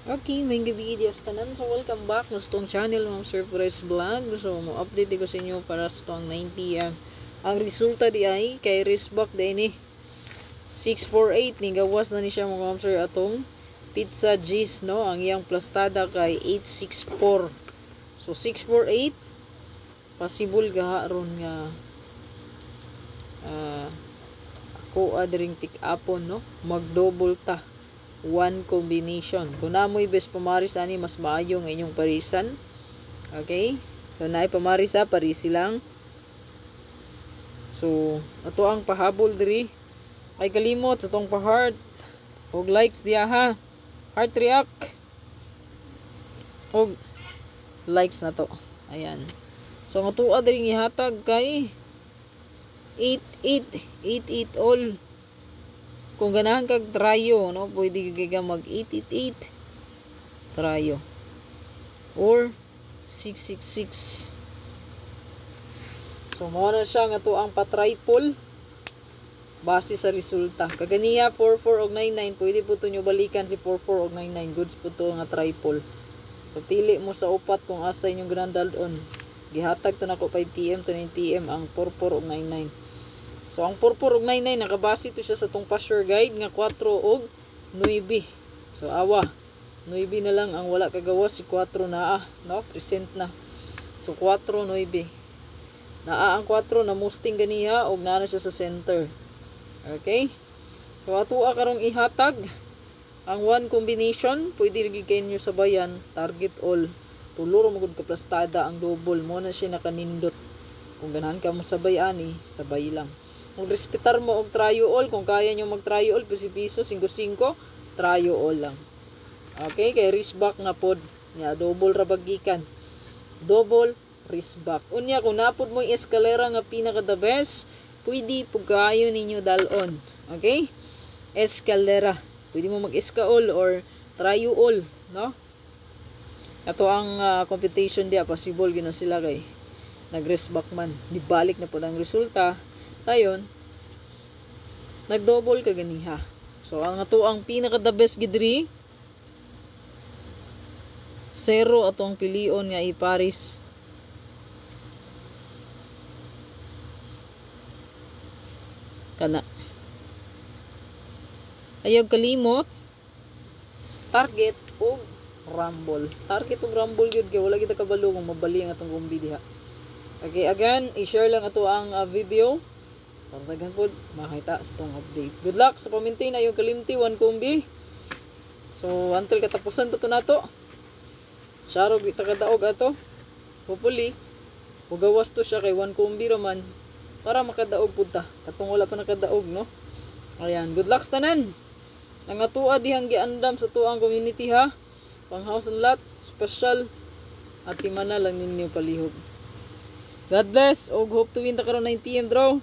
Okay, may videos tanan. So, welcome back sa itong channel, Ma'am Surprise Vlog. So, mo-update ko sa inyo para sa itong 9 p.m. Ang resulta di ay, kay Risbak din eh. 648, ni gawas na ni siya mga Ma'am Sir atong pizza G's, no? Ang iyang plastada kay 864. So, 648, possible gaharon nga ako adring pick upon, no? Mag-double ta. One combination. Kung namoy best pamaris ani mas maayo ng inyong parisan. Okay? So naay pamarisa parisi lang. So ato ang pahabol diri. Ay kalimot sa tong pa-heart. Og likes diya ha. Heart react. Og likes na to. Ayan. So ang ato diri ihatag kay 88 all. Kung ganahan kag trayo, no, pwede ka mag 888 trayo or 666. So mo na siya nga to ang pa-triple base sa resulta. Kaganiya 44 og 99, pwede po to nyo balikan si 44 og 99, goods po to nga triple. So pili mo sa upat kung asa inyong grandal-on. Gihatag to nako 5 PM to 9 PM ang 44 og 99. So, ang 44 og 99, nakabase ito siya sa tong pa-sure guide nga 4 og 9. So, awa. 9 na lang ang wala kagawas. Si 4 naa, no? Present na. So, 4, 9. Naa ang 4 na musting ganiha og naa na siya sa center. Okay? So, atua karong ihatag. Ang 1 combination, pwede rin kayo nyo sabayan. Target all. Tuluro magod ka plastada ang double. Mo na siya nakanindot. Kung ganahan ka mo sabay ani, sabay lang. Kung respetar mo og tryo all, kung kaya nyo mag tryo all, piso 5-5, tryo all lang. Okay, kay Risbak nga pod. Nya, double rabagikan. Double Risbak. Unya, kung napod mo yung eskalera nga pinaka the best, pwede pugayo ninyo dalon. Okay? Eskalera. Pwede mo mag-eska all or tryo all, no? Ito ang computation dia, possible gina sila kay nag-Risbak man. Dibalik na po ang resulta. Dayon, nag-double ka ganiha. So, ang ato ang pinaka the best gidri, 0 atong pilion nga iparis. Kana. Ayaw kalimot, target o rumble. Target o rumble yun, kaya wala kita kabalo kung mabali ang atong kumbi diha. Okay, again, i-share lang ato ang video. Para tagan po, makita sa itong update. Good luck sa paminti na yung kalimti, 1 kumbi. So, until katapusan to na to. Sarog, itakadaog ato. Hopefully, hugawas to siya kay 1 kumbi raman. Para makadaog po ta. Katong wala pa nakadaog, no? Ayan, good luck sa tanan. Ang atua dihang giandam sa tuang community ha. Pang house and lot, special. At timana lang ninyo palihog. God bless. Og hope to win ta karon 9 PM draw.